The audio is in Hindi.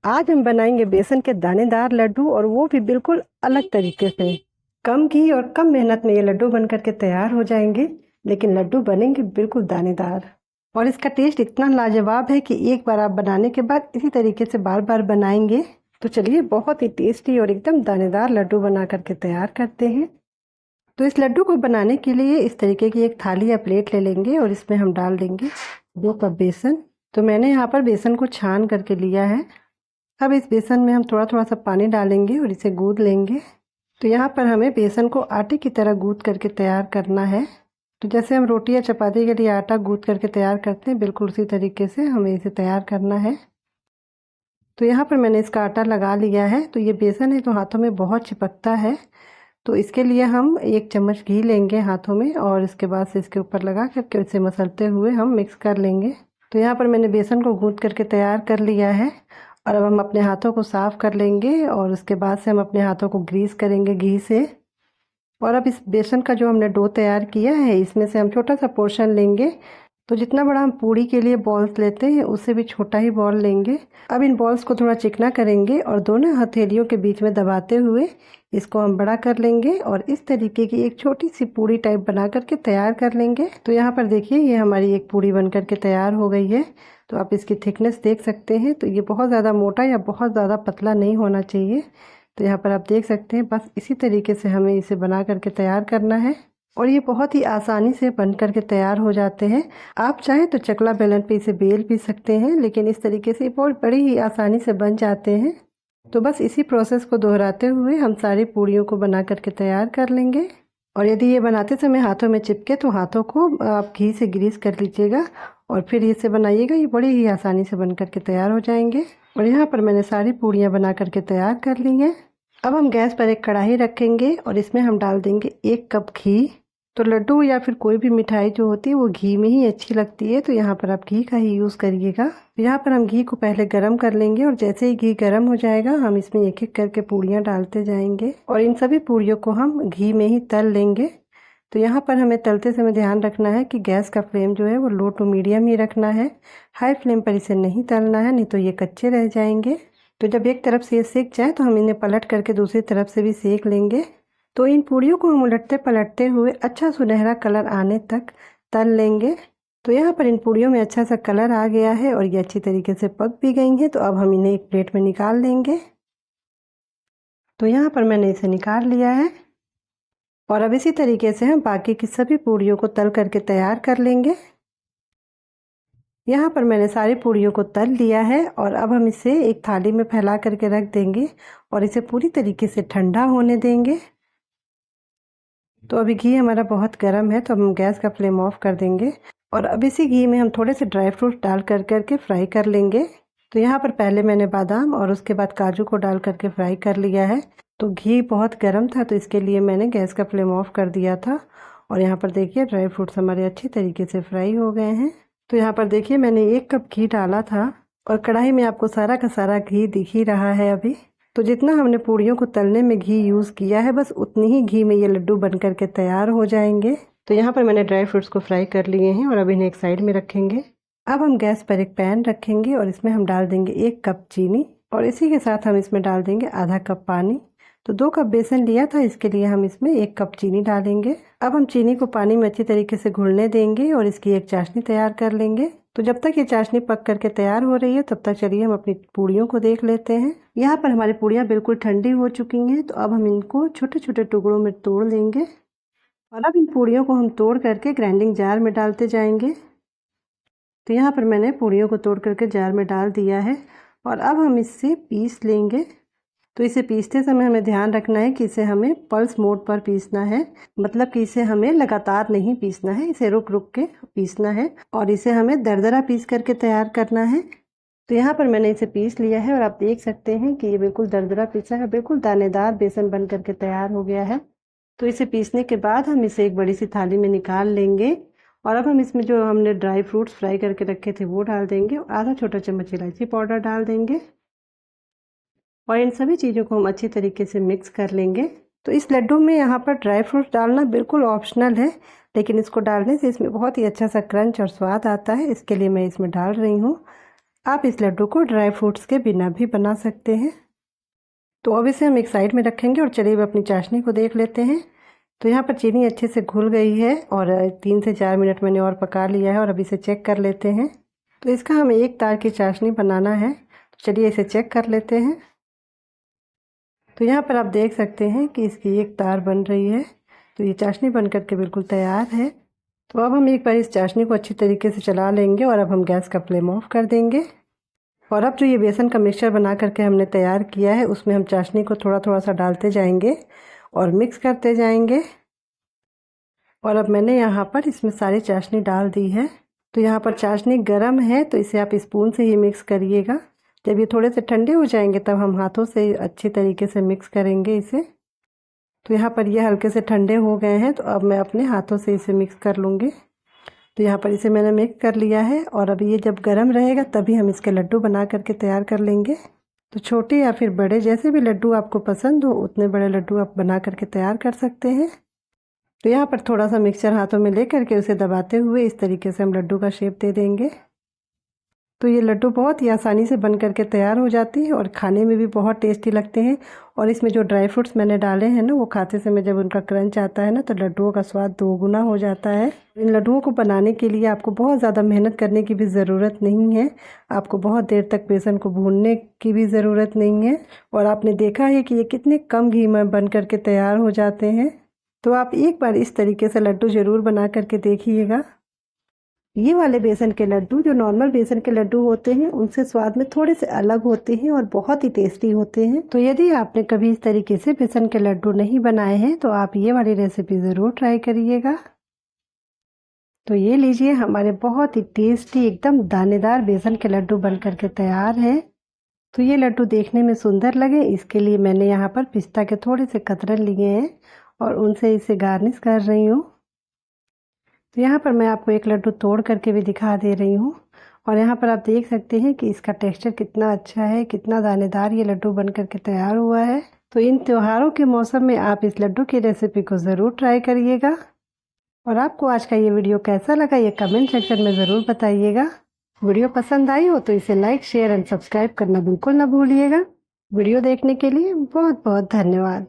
आज हम बनाएंगे बेसन के दानेदार लड्डू और वो भी बिल्कुल अलग तरीके से। कम घी और कम मेहनत में ये लड्डू बन करके तैयार हो जाएंगे, लेकिन लड्डू बनेंगे बिल्कुल दानेदार। और इसका टेस्ट इतना लाजवाब है कि एक बार आप बनाने के बाद इसी तरीके से बार बार बनाएंगे। तो चलिए बहुत ही टेस्टी और एकदम दानेदार लड्डू बना करके तैयार करते हैं। तो इस लड्डू को बनाने के लिए इस तरीके की एक थाली या प्लेट ले लेंगे और इसमें हम डाल देंगे 2 कप बेसन। तो मैंने यहाँ पर बेसन को छान करके लिया है। अब इस बेसन में हम थोड़ा थोड़ा सा पानी डालेंगे और इसे गूंद लेंगे। तो यहाँ पर हमें बेसन को आटे की तरह गूंद करके तैयार करना है। तो जैसे हम रोटी या चपाती के लिए आटा गूंद करके तैयार करते हैं, बिल्कुल उसी तरीके से हमें इसे तैयार करना है। तो यहाँ पर मैंने इसका आटा लगा लिया है। तो ये बेसन है तो हाथों में बहुत चिपकता है, तो इसके लिए हम 1 चम्मच घी लेंगे हाथों में और इसके बाद से इसके ऊपर लगा करके इसे मसलते हुए हम मिक्स कर लेंगे। तो यहाँ पर मैंने बेसन को गूंद करके तैयार कर लिया है और अब हम अपने हाथों को साफ़ कर लेंगे और उसके बाद से हम अपने हाथों को ग्रीस करेंगे घी से। और अब इस बेसन का जो हमने डो तैयार किया है इसमें से हम छोटा सा पोर्शन लेंगे। तो जितना बड़ा हम पूड़ी के लिए बॉल्स लेते हैं उससे भी छोटा ही बॉल लेंगे। अब इन बॉल्स को थोड़ा चिकना करेंगे और दोनों हथेलियों के बीच में दबाते हुए इसको हम बड़ा कर लेंगे और इस तरीके की एक छोटी सी पूड़ी टाइप बना करके तैयार कर लेंगे। तो यहाँ पर देखिए ये हमारी एक पूड़ी बन करके तैयार हो गई है। तो आप इसकी थिकनेस देख सकते हैं। तो ये बहुत ज़्यादा मोटा या बहुत ज़्यादा पतला नहीं होना चाहिए। तो यहाँ पर आप देख सकते हैं, बस इसी तरीके से हमें इसे बना करके तैयार करना है और ये बहुत ही आसानी से बन करके तैयार हो जाते हैं। आप चाहें तो चकला बेलन पे इसे बेल भी सकते हैं, लेकिन इस तरीके से बहुत बड़ी ही आसानी से बन जाते हैं। तो बस इसी प्रोसेस को दोहराते हुए हम सारी पूड़ियों को बना करके तैयार कर लेंगे। और यदि ये बनाते समय हाथों में चिपके तो हाथों को आप घी से ग्रीस कर लीजिएगा और फिर इसे बनाइएगा। ये बड़ी ही आसानी से बन करके तैयार हो जाएंगे। और यहाँ पर मैंने सारी पूड़ियाँ बना करके तैयार कर ली हैं। अब हम गैस पर एक कढ़ाई रखेंगे और इसमें हम डाल देंगे 1 कप घी। तो लड्डू या फिर कोई भी मिठाई जो होती है वो घी में ही अच्छी लगती है, तो यहाँ पर आप घी का ही यूज़ करिएगा। यहाँ पर हम घी को पहले गरम कर लेंगे और जैसे ही घी गरम हो जाएगा हम इसमें एक एक करके पूड़ियाँ डालते जाएंगे और इन सभी पूड़ियों को हम घी में ही तल लेंगे। तो यहाँ पर हमें तलते समय ध्यान रखना है कि गैस का फ्लेम जो है वो लो टू मीडियम ही रखना है। हाई फ्लेम पर इसे नहीं तलना है, नहीं तो ये कच्चे रह जाएंगे। तो जब एक तरफ से ये सेक जाए तो हम इन्हें पलट करके दूसरी तरफ से भी सेक लेंगे। तो इन पूड़ियों को हम उलटते पलटते हुए अच्छा सुनहरा कलर आने तक तल लेंगे। तो यहाँ पर इन पूड़ियों में अच्छा सा कलर आ गया है और ये अच्छी तरीके से पक भी गई हैं। तो अब हम इन्हें एक प्लेट में निकाल लेंगे। तो यहाँ पर मैंने इसे निकाल लिया है और अब इसी तरीके से हम बाकी की सभी पूड़ियों को तल करके तैयार कर लेंगे। यहाँ पर मैंने सारी पूड़ियों को तल लिया है और अब हम इसे एक थाली में फैला करके रख देंगे और इसे पूरी तरीके से ठंडा होने देंगे। तो अभी घी हमारा बहुत गर्म है, तो हम गैस का फ्लेम ऑफ कर देंगे और अब इसी घी में हम थोड़े से ड्राई फ्रूट डाल करके फ्राई कर लेंगे। तो यहाँ पर पहले मैंने बादाम और उसके बाद काजू को डाल करके फ्राई कर लिया है। तो घी बहुत गर्म था तो इसके लिए मैंने गैस का फ्लेम ऑफ कर दिया था और यहाँ पर देखिए ड्राई फ्रूट्स हमारे अच्छी तरीके से फ्राई हो गए हैं। तो यहाँ पर देखिए मैंने 1 कप घी डाला था और कढ़ाई में आपको सारा का सारा घी दिख ही रहा है अभी। तो जितना हमने पूड़ियों को तलने में घी यूज़ किया है बस उतनी ही घी में ये लड्डू बन करके तैयार हो जाएंगे। तो यहाँ पर मैंने ड्राई फ्रूट्स को फ्राई कर लिए हैं और अब इन्हें एक साइड में रखेंगे। अब हम गैस पर एक पैन रखेंगे और इसमें हम डाल देंगे 1 कप चीनी और इसी के साथ हम इसमें डाल देंगे आधा कप पानी। तो 2 कप बेसन लिया था, इसके लिए हम इसमें 1 कप चीनी डालेंगे। अब हम चीनी को पानी में अच्छी तरीके से घुलने देंगे और इसकी एक चाशनी तैयार कर लेंगे। तो जब तक ये चाशनी पक करके तैयार हो रही है तब तक चलिए हम अपनी पूड़ियों को देख लेते हैं। यहाँ पर हमारी पूड़ियाँ बिल्कुल ठंडी हो चुकी हैं। तो अब हम इनको छोटे छोटे टुकड़ों में तोड़ लेंगे और अब इन पूड़ियों को हम तोड़ करके ग्राइंडिंग जार में डालते जाएंगे। तो यहाँ पर मैंने पूड़ियों को तोड़ करके जार में डाल दिया है और अब हम इससे पीस लेंगे। तो इसे पीसते समय हमें ध्यान रखना है कि इसे हमें पल्स मोड पर पीसना है, मतलब कि इसे हमें लगातार नहीं पीसना है, इसे रुक रुक के पीसना है और इसे हमें दरदरा पीस करके तैयार करना है। तो यहाँ पर मैंने इसे पीस लिया है और आप देख सकते हैं कि ये बिल्कुल दरदरा पीसा है, बिल्कुल दानेदार बेसन बन करके तैयार हो गया है। तो इसे पीसने के बाद हम इसे एक बड़ी सी थाली में निकाल लेंगे और अब हम इसमें जो हमने ड्राई फ्रूट्स फ्राई करके रखे थे वो डाल देंगे और आधा छोटा चम्मच इलायची पाउडर डाल देंगे और इन सभी चीज़ों को हम अच्छी तरीके से मिक्स कर लेंगे। तो इस लड्डू में यहाँ पर ड्राई फ्रूट्स डालना बिल्कुल ऑप्शनल है, लेकिन इसको डालने से इसमें बहुत ही अच्छा सा क्रंच और स्वाद आता है, इसके लिए मैं इसमें डाल रही हूँ। आप इस लड्डू को ड्राई फ्रूट्स के बिना भी बना सकते हैं। तो अब इसे हम एक साइड में रखेंगे और चलिए अब अपनी चाशनी को देख लेते हैं। तो यहाँ पर चीनी अच्छे से घुल गई है और 3 से 4 मिनट मैंने और पका लिया है और अब इसे चेक कर लेते हैं। तो इसका हमें एक तार की चाशनी बनाना है, तो चलिए इसे चेक कर लेते हैं। तो यहाँ पर आप देख सकते हैं कि इसकी एक तार बन रही है। तो ये चाशनी बन करके बिल्कुल तैयार है। तो अब हम एक बार इस चाशनी को अच्छी तरीके से चला लेंगे और अब हम गैस का फ्लेम ऑफ कर देंगे। और अब जो ये बेसन का मिक्सचर बना करके हमने तैयार किया है उसमें हम चाशनी को थोड़ा थोड़ा सा डालते जाएंगे और मिक्स करते जाएंगे। और अब मैंने यहाँ पर इसमें सारी चाशनी डाल दी है। तो यहाँ पर चाशनी गर्म है तो इसे आप स्पून से ही मिक्स करिएगा। जब ये थोड़े से ठंडे हो जाएंगे तब हम हाथों से अच्छी तरीके से मिक्स करेंगे इसे। तो यहाँ पर ये हल्के से ठंडे हो गए हैं तो अब मैं अपने हाथों से इसे मिक्स कर लूँगी। तो यहाँ पर इसे मैंने मिक्स कर लिया है और अब ये जब गर्म रहेगा तभी हम इसके लड्डू बना करके तैयार कर लेंगे। तो छोटे या फिर बड़े जैसे भी लड्डू आपको पसंद हो उतने बड़े लड्डू आप बना करके तैयार कर सकते हैं। तो यहाँ पर थोड़ा सा मिक्सचर हाथों में ले करके उसे दबाते हुए इस तरीके से हम लड्डू का शेप दे देंगे। तो ये लड्डू बहुत ही आसानी से बन करके तैयार हो जाती है और खाने में भी बहुत टेस्टी लगते हैं। और इसमें जो ड्राई फ्रूट्स मैंने डाले हैं ना वो खाते समय जब उनका क्रंच आता है ना तो लड्डुओं का स्वाद दोगुना हो जाता है। इन लड्डुओं को बनाने के लिए आपको बहुत ज़्यादा मेहनत करने की भी ज़रूरत नहीं है। आपको बहुत देर तक बेसन को भूनने की भी ज़रूरत नहीं है। और आपने देखा है कि ये कितने कम घी में बन करके तैयार हो जाते हैं। तो आप एक बार इस तरीके से लड्डू ज़रूर बना करके देखिएगा। ये वाले बेसन के लड्डू जो नॉर्मल बेसन के लड्डू होते हैं उनसे स्वाद में थोड़े से अलग होते हैं और बहुत ही टेस्टी होते हैं। तो यदि आपने कभी इस तरीके से बेसन के लड्डू नहीं बनाए हैं तो आप ये वाली रेसिपी ज़रूर ट्राई करिएगा। तो ये लीजिए हमारे बहुत ही टेस्टी एकदम दानेदार बेसन के लड्डू बन करके तैयार हैं। तो ये लड्डू देखने में सुंदर लगे इसके लिए मैंने यहाँ पर पिस्ता के थोड़े से कतरन लिए हैं और उनसे इसे गार्निश कर रही हूँ। तो यहाँ पर मैं आपको एक लड्डू तोड़ करके भी दिखा दे रही हूँ और यहाँ पर आप देख सकते हैं कि इसका टेक्सचर कितना अच्छा है, कितना दानेदार ये लड्डू बन करके तैयार हुआ है। तो इन त्योहारों के मौसम में आप इस लड्डू की रेसिपी को ज़रूर ट्राई करिएगा। और आपको आज का ये वीडियो कैसा लगा ये कमेंट सेक्शन में ज़रूर बताइएगा। वीडियो पसंद आई हो तो इसे लाइक, शेयर एंड सब्सक्राइब करना बिल्कुल ना भूलिएगा। वीडियो देखने के लिए बहुत बहुत धन्यवाद।